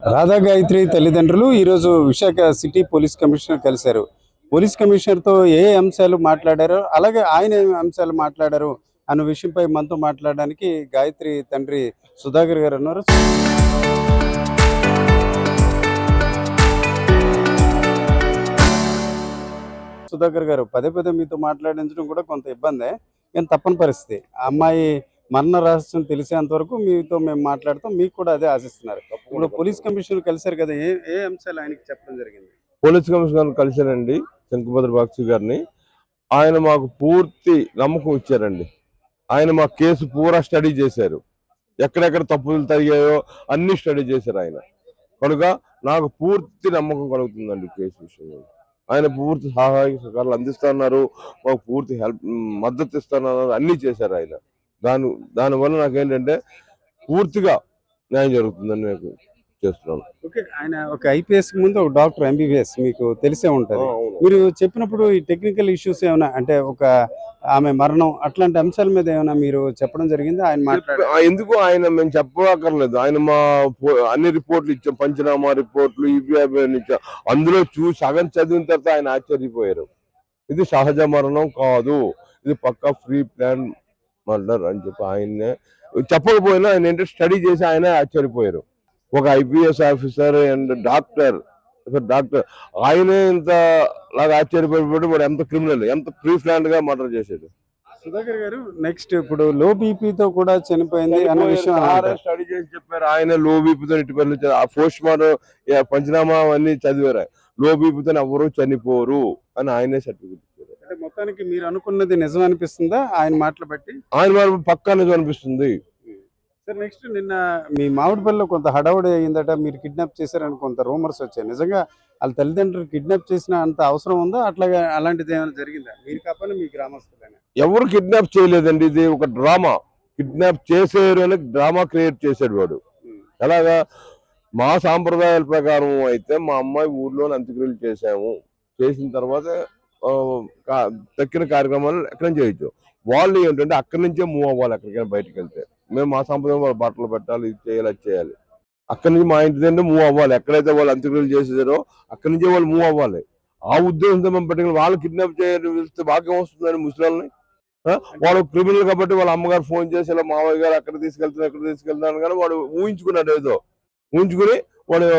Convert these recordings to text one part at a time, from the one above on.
రాధా గాయత్రి తల్లిదండ్రులు ఈరోజు Visakha city police commissioner కలిశారు. పోలీస్ కమిషనర్తో ఏ అంశాలు మాట్లాడారో, అలాగే ఆయన ఏ అంశాలు మాట్లాడారు అన్న విషయంపై మనతో మాట్లాడడానికి గాయత్రి తండ్రి సుధాకర్ గారు ఉన్నారు. సుధాకర్ గారు, పదే పదే మీతో మాట్లాడించడం కూడా కొంత ఇబ్బందే, కానీ తప్పని పరిస్థితి. ఆ అమ్మాయి మరణ రహస్యం తెలిసేంత వరకు మీతో మేము మాట్లాడతాం. మీకు కూడా అదే ఆశిస్తున్నారు. ఇప్పుడు పోలీస్ కమిషనర్ కలిశారు కదా, ఏ ఏ అంశాలు ఆయనకి చెప్పడం జరిగింది? పోలీస్ కమిషనర్ కలిశానండి శంకుభద్ర బాక్షి గారిని. ఆయన మాకు పూర్తి నమ్మకం ఇచ్చారండి. ఆయన మా కేసు పూరా స్టడీ చేశారు. ఎక్కడెక్కడ తప్పులు జరిగాయో అన్ని స్టడీ చేశారు ఆయన. కనుక నాకు పూర్తి నమ్మకం కలుగుతుందండి కేసు విషయంలో. ఆయన పూర్తి సహాయ సహకారాలు అందిస్తున్నారు, మాకు పూర్తి మద్దతు ఇస్తున్నారు, అన్ని చేశారు ఆయన. దానివల్ల నాకేంటంటే పూర్తిగా న్యాయం జరుగుతుందని నేను చేస్తున్నాను. ఓకే, ఆయన ఒక ఐపీఎస్ ముందు ఒక డాక్టర్ ఎంబీబీఎస్ మీకు తెలిసే ఉంటుంది. మీరు చెప్పినప్పుడు ఈ టెక్నికల్ ఇష్యూస్ ఏమైనా, అంటే ఒక ఆమె మరణం అట్లాంటి అంశాల మీద ఏమైనా మీరు చెప్పడం జరిగింది? ఆయన ఎందుకు ఆయన మేము చెప్పక్కర్లేదు. ఆయన మా అన్ని రిపోర్ట్లు ఇచ్చాం, పంచనామా రిపోర్ట్లు ఇవి ఇచ్చాం. అందులో సగం చదివిన తర్వాత ఆయన ఆశ్చర్యపోయారు. ఇది సహజ మరణం కాదు, ఇది పక్కా ఫ్రీ ప్లాన్ మర్డర్ అని చెప్పి ఆయన్నే చెప్పకపోయినా ఆయన ఏంటంటే స్టడీ చేసి ఆయనే ఆశ్చర్యపోయారు. ఒక ఐపీఎస్ ఆఫీసర్ అండ్ డాక్టర్ ఆయనే ఇంత లాగా ఆశ్చర్యపడిపోయి వాడు ఎంత క్రిమినల్, ఎంత ప్రీ ప్లాన్ గా మర్డర్ చేశాడు. సుధాకర్ గారు, నెక్స్ట్ ఇప్పుడు లో బీపీతో కూడా చనిపోయింది అనే విషయం స్టడీ చేసి చెప్పారు. ఆయన లో బీపీతో ఇటు ఆ పోస్ట్ మార్టం పంచనామా అవన్నీ చదివారు. లో బీపీతో ఎవరు చనిపోరు అని ఆయనే సర్టిఫికెట్ ఇచ్చారు. అంటే మొత్తానికి మీరు అనుకున్నది నిజం అనిపిస్తుందా ఆయన మాటలు బట్టి? ఆయన పక్కా నిజం అనిపిస్తుంది. సార్, నెక్స్ట్ నిన్న మీ మామిడిపల్లిలో కొంత హడావుడి అయిందట, మీరు కిడ్నాప్ చేశారని కొంత రూమర్స్ వచ్చాయి. నిజంగా వాళ్ళ తల్లిదండ్రులు కిడ్నాప్ చేసిన అంత అవసరం ఉందా? అట్లాగే అలాంటిది ఏమైనా జరిగిందా? మీరు కాకపోయినా మీ గ్రామస్తులైనా? ఎవరు కిడ్నాప్ చేయలేదండి, ఇది ఒక డ్రామా. కిడ్నాప్ చేసేరు అని డ్రామా క్రియేట్ చేశాడు వాడు. ఎలాగా? మా సాంప్రదాయాల ప్రకారం అయితే మా అమ్మాయి ఊర్లోనే అంత్యక్రియలు చేశాము, చేసిన తర్వాత తక్కిన కార్యక్రమాలు ఎక్కడ చేయొచ్చు. వాళ్ళు ఏంటంటే అక్కడి నుంచే మూవ్ అవ్వాలి. ఎక్కడికైనా బయటకు వెళ్తే మేము మా సంప్రదాయం వాళ్ళ బట్టలు పెట్టాలి, ఇది చేయాలి, అది చేయాలి. అక్కడి నుంచి మా ఇంటి దగ్గర మూవ్ అవ్వాలి. ఎక్కడైతే వాళ్ళు అంత్యక్రియలు చేసేసారో అక్కడి నుంచే వాళ్ళు మూవ్ అవ్వాలి. ఆ ఉద్దేశంతో మేము పెట్టుకుని వాళ్ళు కిడ్నాప్ చేయడం వెళ్తే భాగ్యం వస్తుందని ముసలిని. వాడు క్రిమినల్ కాబట్టి వాళ్ళ అమ్మగారు ఫోన్ చేసి ఇలా మావయ్య గారు అక్కడ తీసుకెళ్తున్నారు, ఎక్కడ తీసుకెళ్తున్నాను కానీ వాడు ఊహించుకున్నాడు. ఏదో ఊహించుకుని వాడు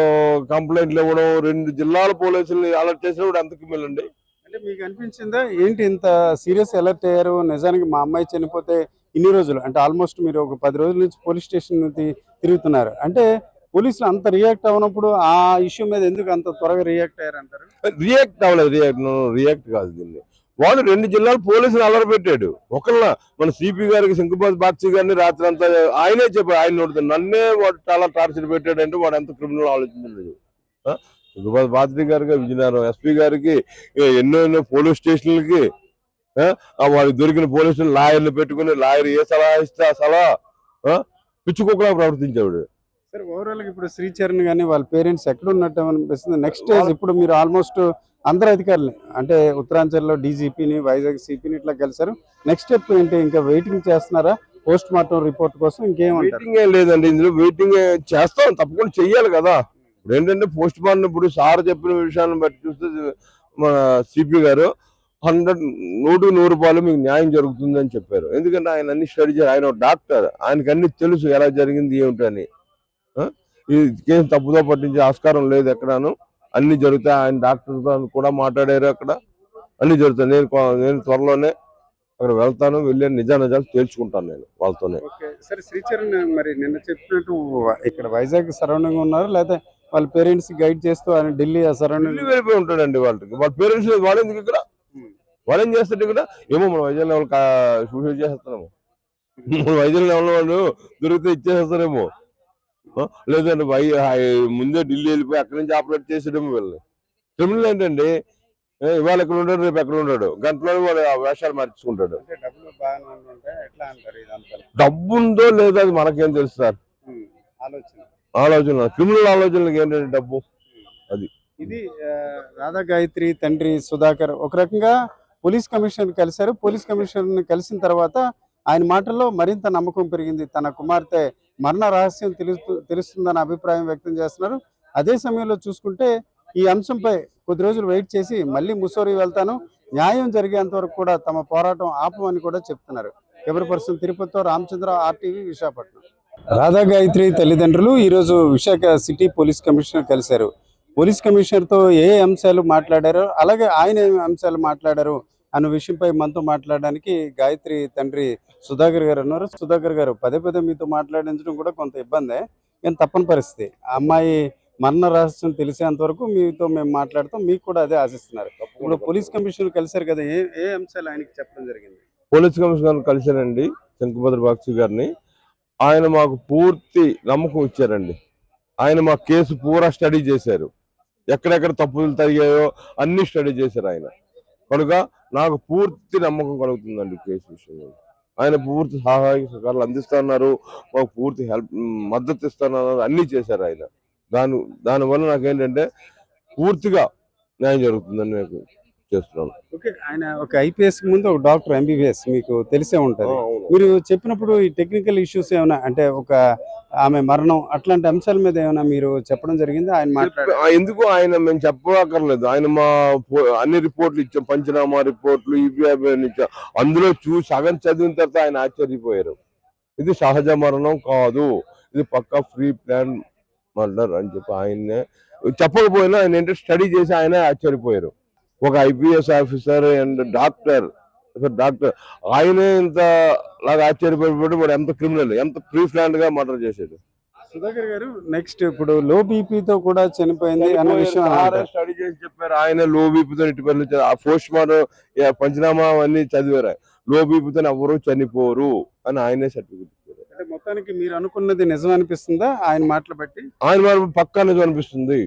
కంప్లైంట్లు ఇవ్వడం, 2 జిల్లాల పోలీసులు అలర్ట్ చేసిన వాడు ఎంత క్రిమినల్ అండి. అంటే మీకు అనిపించిందా ఏంటి ఇంత సీరియస్ అలర్ట్ అయ్యారు? నిజానికి మా అమ్మాయి చనిపోతే ఇన్ని రోజులు, అంటే ఆల్మోస్ట్ మీరు ఒక 10 రోజుల నుంచి పోలీస్ స్టేషన్ తిరుగుతున్నారు. అంటే పోలీసులు అంత రియాక్ట్ అవ్వనప్పుడు ఆ ఇష్యూ మీద ఎందుకు అంత త్వరగా రియాక్ట్ అయ్యారంటారు? రియాక్ట్ అవ్వలేదు, రియాక్ట్ కాదు. దీన్ని వాడు 2 జిల్లాల పోలీసులు అలర్ పెట్టాడు. ఒకళ్ళ మన సిపి గారికి శంకుభద్ర బాక్షి గారిని రాత్రి అంతా ఆయనే చెప్పాడు. ఆయన నోడుతుంది నన్నే వాడు చాలా టార్చర్ పెట్టాడు అంటే వాడు ఎంత క్రిమినల్ ఆలోచించలేదు. శంకుభద్ర బాక్షి గారికి, విజయనగరం ఎస్పీ గారికి, ఎన్నో పోలీస్ స్టేషన్లకి వాడికి దొరికిన పోలీసులు లాయర్లు పెట్టుకుని లాయర్ ఏ సలహా ఇస్తే ఆ సలహా పిచ్చుకోకలా ప్రవర్తించాడు. సార్, ఓవరాల్ ఇప్పుడు శ్రీచరణ్ కానీ వాళ్ళ పేరెంట్స్ ఎక్కడ ఉన్నట్టు అనిపిస్తుంది? నెక్స్ట్ స్టేజ్ ఇప్పుడు మీరు ఆల్మోస్ట్ అందరు అధికారులు, అంటే ఉత్తరాంచల్లో డీజీపీని, వైజాగ్ సిపిని ఇట్లా కలిసారు. నెక్స్ట్ స్టెప్ ఏంటి? ఇంకా వెయిటింగ్ చేస్తున్నారా పోస్ట్ మార్టం రిపోర్ట్ కోసం? వెయిటింగ్ ఏం లేదండి, ఇందులో వెయిటింగ్ చేస్తాం, తప్పకుండా చెయ్యాలి కదా. ఇప్పుడు ఏంటంటే పోస్ట్ మార్టం ఇప్పుడు సార్ చెప్పిన విషయాన్ని బట్టి చూస్తే మన సిపి గారు 100% మీకు న్యాయం జరుగుతుందని చెప్పారు. ఎందుకంటే ఆయన అన్ని స్టడీ చేయాలి. ఆయన డాక్టర్, ఆయనకి అన్ని తెలుసు ఎలా జరిగింది ఏమిటని. ఈ కేసు తప్పుదో పట్టించే ఆస్కారం లేదు ఎక్కడాను, అన్ని జరుగుతాయి. ఆయన డాక్టర్తో కూడా మాట్లాడారు, అక్కడ అన్ని జరుగుతాయి. నేను త్వరలోనే అక్కడ వెళ్తాను, వెళ్ళి నిజాలు తేల్చుకుంటాను నేను వాళ్ళతోనే. సరే, శ్రీచరణ్ మరి నిన్న చెప్పినట్టు ఇక్కడ వైజాగ్ సరౌండింగ్ ఉన్నారు, లేకపోతే వాళ్ళ పేరెంట్స్ గైడ్ చేస్తూ ఆయన ఢిల్లీ సరౌండింగ్ వెళ్ళిపోయి ఉంటాడండి. వాళ్ళ పేరెంట్స్ వాళ్ళు ఎందుకు ఇక్కడ, వాళ్ళు ఏం చేస్తాడు ఇక్కడ? ఏమో మన వైజాగ్ లెవెల్ సూసైడ్ చేసేస్తున్నాము, వైజాగ్ లెవెల్ వాళ్ళు దొరికితే ఇచ్చేసేస్తారేమో, లేదంటే ముందే ఢిల్లీ వెళ్ళిపోయి అక్కడి నుంచి ఆపరేట్ చేసేయడము. వీళ్ళని క్రిమినల్ ఏంటండి, ఇవాళ ఎక్కడ ఉంటాడు, రేపు ఎక్కడ ఉంటాడు, గంటలో వాడు ఆ వేషాలు మార్చుకుంటాడు. డబ్బు ఉందో లేదో అది మనకేం తెలుసు సార్. ఆలోచన క్రిమినల్ ఆలోచనలకు ఏంటంటే డబ్బు. అది ఇది రాధా గాయత్రి తండ్రి సుధాకర్ ఒక రకంగా పోలీస్ కమిషనర్ కలిశారు. పోలీస్ కమిషనర్ కలిసిన తర్వాత ఆయన మాటల్లో మరింత నమ్మకం పెరిగింది. తన కుమార్తె మరణ రహస్యం తెలుస్తుందన్న అభిప్రాయం వ్యక్తం చేస్తున్నారు. అదే సమయంలో చూసుకుంటే ఈ అంశంపై కొద్ది రోజులు వెయిట్ చేసి మళ్ళీ ముస్సోరీ వెళ్తాను, న్యాయం జరిగేంత వరకు కూడా తమ పోరాటం ఆపమని కూడా చెప్తున్నారు. కెమెరా పర్సన్ తిరుపతితో రామచంద్ర, ఆర్టీవీ, విశాఖపట్నం. రాధా గాయత్రి తల్లిదండ్రులు ఈరోజు విశాఖ సిటీ పోలీస్ కమిషనర్ కలిశారు. పోలీస్ కమిషనర్తో ఏ అంశాలు మాట్లాడారో, అలాగే ఆయన ఏ అంశాలు మాట్లాడారు అన్న విషయంపై మనతో మాట్లాడడానికి గాయత్రి తండ్రి సుధాకర్ గారు ఉన్నారు. సుధాకర్ గారు, పదే పదే మీతో మాట్లాడించడం కూడా కొంత ఇబ్బందే, కానీ తప్పని పరిస్థితి. ఆ అమ్మాయి మరణ రహస్యం తెలిసేంత వరకు మీతో మేము మాట్లాడతాం, మీకు కూడా అదే ఆశిస్తున్నారు. ఇప్పుడు పోలీస్ కమిషనర్ కలిశారు కదా, ఏ ఏ అంశాలు ఆయనకి చెప్పడం జరిగింది? పోలీస్ కమిషనర్ కలిశానండి, శంకుభద్ర బాక్షి గారిని. ఆయన మాకు పూర్తి నమ్మకం ఇచ్చారండి. ఆయన మా కేసు పూరా స్టడీ చేశారు. ఎక్కడెక్కడ తప్పులు జరిగాయో అన్ని స్టడీ చేశారు ఆయన. కనుక నాకు పూర్తి నమ్మకం కలుగుతుందండి కేసు విషయంలో. ఆయన పూర్తి సహాయ సహకారాలు అందిస్తున్నారు, మాకు పూర్తి మద్దతు ఇస్తున్నారు, అన్ని చేశారు ఆయన. దానివల్ల నాకేంటంటే పూర్తిగా న్యాయం జరుగుతుందని నేను చేస్తున్నాను. ఓకే, ఆయన ఒక ఐపీఎస్ ముందు ఒక డాక్టర్, ఎంబీబీఎస్, మీకు తెలిసే ఉంటుంది. మీరు చెప్పినప్పుడు ఈ టెక్నికల్ ఇష్యూస్ ఏమైనా, అంటే ఒక ఆమె మరణం అట్లాంటి అంశాల మీద ఏమైనా మీరు చెప్పడం జరిగింది? ఆయన ఎందుకు ఆయన మేము చెప్పక్కర్లేదు. ఆయన మా అన్ని రిపోర్ట్లు ఇచ్చాం, పంచనామా రిపోర్ట్లు, ఈపీఐ ఇచ్చాం. అందులో చూసి సగం చదివిన తర్వాత ఆయన ఆశ్చర్యపోయారు. ఇది సహజ మరణం కాదు, ఇది పక్కా ఫ్రీ ప్లాన్ మర్డర్ అని చెప్పి ఆయన్నే చెప్పకపోయినా ఆయన ఏంటంటే స్టడీ చేసి ఆయనే ఆశ్చర్యపోయారు. ఒక ఐపీఎస్ ఆఫీసర్ అండ్ డాక్టర్ ఆయనే ఇంత లాగా ఆశ్చర్యపడిపోయి వాడు ఎంత క్రిమినల్, ఎంత ప్రీ ప్లాన్డ్ గా మర్డర్ చేశాడు. సుధాకర్ గారు, నెక్స్ట్ ఇప్పుడు లో బీపీతో కూడా చనిపోయింది అన్న విషయం స్టడీ చేసి చెప్పారు. ఆయన లో బీపీతో ఇటు పేర్లు ఆ పోస్ట్ మార్టం పంచనామా అవన్నీ చదివారు. లో బీపీతో ఎవరు చనిపోరు అని ఆయనే సర్టిఫికెట్ ఇచ్చారు. అంటే మొత్తానికి మీరు అనుకున్నది నిజం అనిపిస్తుందా ఆయన మాటలు బట్టి? ఆయన మాట పక్కా నిజం అనిపిస్తుంది.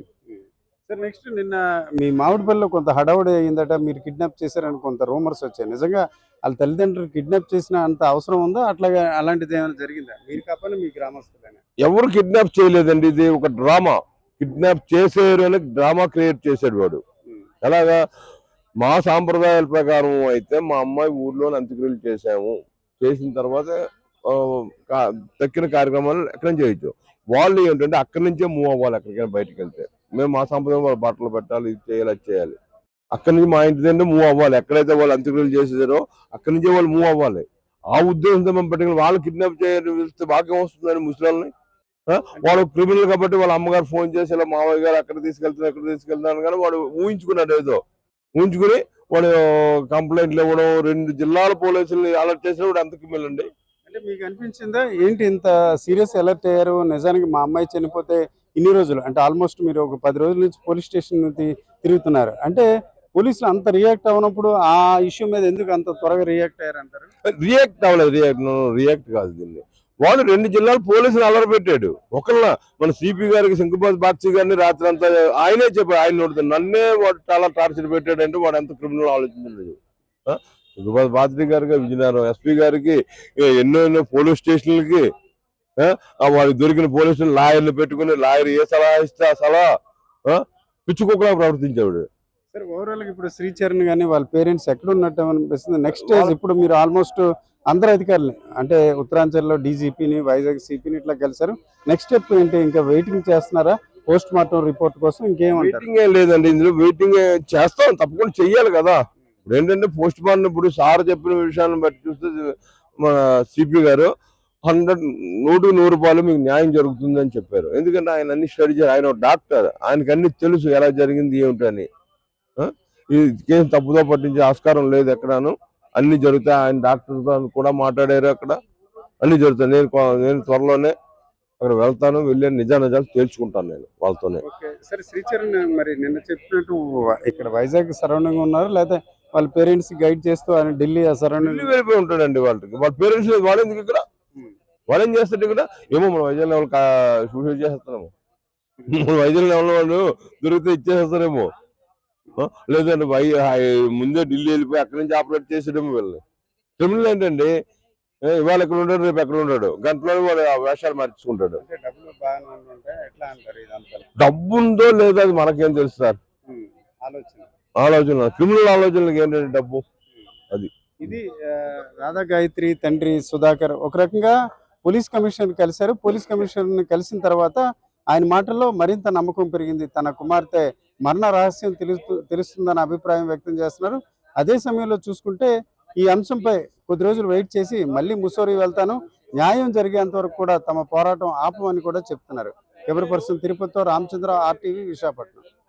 సార్, నెక్స్ట్ నిన్న మీ మామిడిపల్లిలో కొంత హడావుడి అయిందట, మీరు కిడ్నాప్ చేశారని కొంత రూమర్స్ వచ్చాయి. నిజంగా వాళ్ళ తల్లిదండ్రులు కిడ్నాప్ చేసిన అంత అవసరం ఉందా? అట్లాగే అలాంటిది ఏమైనా జరిగిందా? మీరు కాకపోయినా మీ గ్రామస్తులైనా? ఎవరు కిడ్నాప్ చేయలేదండి, ఇది ఒక డ్రామా. కిడ్నాప్ చేసేరు అని డ్రామా క్రియేట్ చేశాడు వాడు. ఎలాగా, మా సాంప్రదాయాల ప్రకారం అయితే మా అమ్మాయి ఊర్లో అంత్యక్రియలు చేసాము, చేసిన తర్వాత తక్కిన కార్యక్రమాలు ఎక్కడి నుంచి చేయొచ్చు. వాళ్ళు ఏంటంటే అక్కడి నుంచే మూవ్ అవ్వాలి. ఎక్కడికైనా బయటకు వెళ్తే మేము మా సంప్రదాయం వాళ్ళు బట్టలు పెట్టాలి, ఇది చేయాలి, అది చేయాలి. అక్కడి నుంచి మా ఇంటి దగ్గర మూవ్ అవ్వాలి. ఎక్కడైతే వాళ్ళు అంత్యక్రియలు చేసేసారో అక్కడి నుంచే వాళ్ళు మూవ్ అవ్వాలి. ఆ ఉద్దేశంతో మేము పెట్టుకుని వాళ్ళు కిడ్నాప్ చేయడం వెళ్తే భాగ్యం వస్తుందని ముసలాల్ని. వాడు క్రిమినల్ కాబట్టి వాళ్ళ అమ్మగారు ఫోన్ చేసి ఇలా మామయ్య గారు అక్కడ తీసుకెళ్తున్నారు, ఎక్కడ తీసుకెళ్తున్నాను కానీ వాడు ఊహించుకున్నాడు. ఏదో ఊహించుకుని వాడు కంప్లైంట్లు ఇవ్వడం, 2 జిల్లాల పోలీసులు అలర్ట్ చేసిన వాడు అంత క్రిమినల్ అండి. అంటే మీకు అనిపించిందా ఏంటి ఇంత సీరియస్ అలర్ట్ అయ్యారు? నిజానికి మా అమ్మాయి చనిపోతే ఇన్ని రోజులు, అంటే ఆల్మోస్ట్ మీరు ఒక 10 రోజుల నుంచి పోలీస్ స్టేషన్ తిరుగుతున్నారు. అంటే పోలీసులు అంత రియాక్ట్ అవ్వనప్పుడు ఆ ఇష్యూ మీద ఎందుకు అంత త్వరగా రియాక్ట్ అయ్యారంటారు? రియాక్ట్ అవ్వలేదు, రియాక్ట్ కాదు. దీన్ని వాడు 2 జిల్లాల పోలీసులు అలర్ పెట్టాడు. ఒకళ్ళ మన సిపి గారికి, శంకుభద్ర బాక్షి గారిని రాత్రి అంతా ఆయనే చెప్పాడు. ఆయన నోడుతుంది నన్నే వాడు చాలా టార్చర్ పెట్టాడంటే వాడు ఎంత క్రిమినల్ ఆలోచించలేదు. శంకుభద్ర బాక్షి గారికి, విజయనగరం ఎస్పీ గారికి, ఎన్నో పోలీస్ స్టేషన్లకి వాడికి దొరికిన పోలీసులు లాయర్లు పెట్టుకుని లాయర్ ఏ సలహా ఇస్తే ఆ సలహా పిచ్చుకోకుండా ప్రవర్తించాడు. సార్, ఓవరాల్ గా ఇప్పుడు శ్రీచరణ్ గానీ వాళ్ళ పేరెంట్స్ ఎక్కడ ఉన్నట్టు అనిపిస్తుంది? నెక్స్ట్ స్టేజ్ ఇప్పుడు మీరు ఆల్మోస్ట్ అందరు అధికారులు, అంటే ఉత్తరాంచల్లో డీజీపీని, వైజాగ్ సిపిని ఇట్లా కలిసారు. నెక్స్ట్ స్టెప్ ఏంటి? ఇంకా వెయిటింగ్ చేస్తున్నారా పోస్ట్ మార్టం రిపోర్ట్ కోసం? వెయిటింగ్ ఏం లేదండి, ఇందులో వెయిటింగ్ చేస్తాం, తప్పకుండా చెయ్యాలి కదా. ఇప్పుడు ఏంటంటే పోస్ట్ మార్టం ఇప్పుడు సార్ చెప్పిన విషయాన్ని బట్టి చూస్తే మన సిపి గారు 100% మీకు న్యాయం జరుగుతుంది అని చెప్పారు. ఎందుకంటే ఆయన అన్ని స్టడీ చేయాలి. ఆయన డాక్టర్, ఆయనకి అన్ని తెలుసు ఎలా జరిగింది ఏమిటని. ఈ కేసు తప్పుదో పట్టించే ఆస్కారం లేదు ఎక్కడాను, అన్ని జరుగుతాయి. ఆయన డాక్టర్తో కూడా మాట్లాడారు, అక్కడ అన్ని జరుగుతాయి. నేను త్వరలోనే అక్కడ వెళ్తాను, వెళ్ళి నిజాలు తేల్చుకుంటాను నేను వాళ్ళతోనే. సరే, శ్రీచరణ్ మరి నిన్న చెప్పినట్టు ఇక్కడ వైజాగ్ సరౌండింగ్ ఉన్నారు, లేకపోతే వాళ్ళ పేరెంట్స్ గైడ్ చేస్తూ ఆయన ఢిల్లీ ఆ సరౌండింగ్ వెళ్ళిపోయి ఉంటాడండి. వాళ్ళ పేరెంట్స్ వాళ్ళెందుకు ఇక్కడ, వాళ్ళేం చేస్తాడు ఇక్కడ? ఏమో మన వైజాగ్ లెవెల్ సూసైడ్ చేసేస్తున్నాము, మన వైజాగ్ లెవెల్ వాళ్ళు దొరికితే ఇచ్చేసేస్తారేమో, లేదంటే ముందే ఢిల్లీ వెళ్ళిపోయి అక్కడి నుంచి ఆపరేట్ చేసేటేమో. వీళ్ళు క్రిమినల్ ఏంటండి, ఇవాళ ఎక్కడ ఉంటాడు, రేపు ఎక్కడ ఉంటాడు, గంటలో వాడు వేషాలు మార్చుకుంటాడు. డబ్బు ఉందో లేదో అది మనకేం తెలుసు సార్. ఆలోచన క్రిమినల్ ఆలోచనలకు ఏంటంటే డబ్బు. అది ఇది రాధా గాయత్రి తండ్రి సుధాకర్. ఒక రకంగా పోలీస్ కమిషనర్ కలిశారు. పోలీస్ కమిషనర్ని కలిసిన తర్వాత ఆయన మాటల్లో మరింత నమ్మకం పెరిగింది. తన కుమార్తె మరణ రహస్యం తెలుస్తుందన్న అభిప్రాయం వ్యక్తం చేస్తున్నారు. అదే సమయంలో చూసుకుంటే ఈ అంశంపై కొద్ది రోజులు వెయిట్ చేసి మళ్ళీ ముస్సోరీ వెళ్తాను, న్యాయం జరిగేంత వరకు కూడా తమ పోరాటం ఆపమని కూడా చెప్తున్నారు. కెమెరా పర్సన్ తిరుపతితో రామచంద్ర, RTV, విశాఖపట్నం.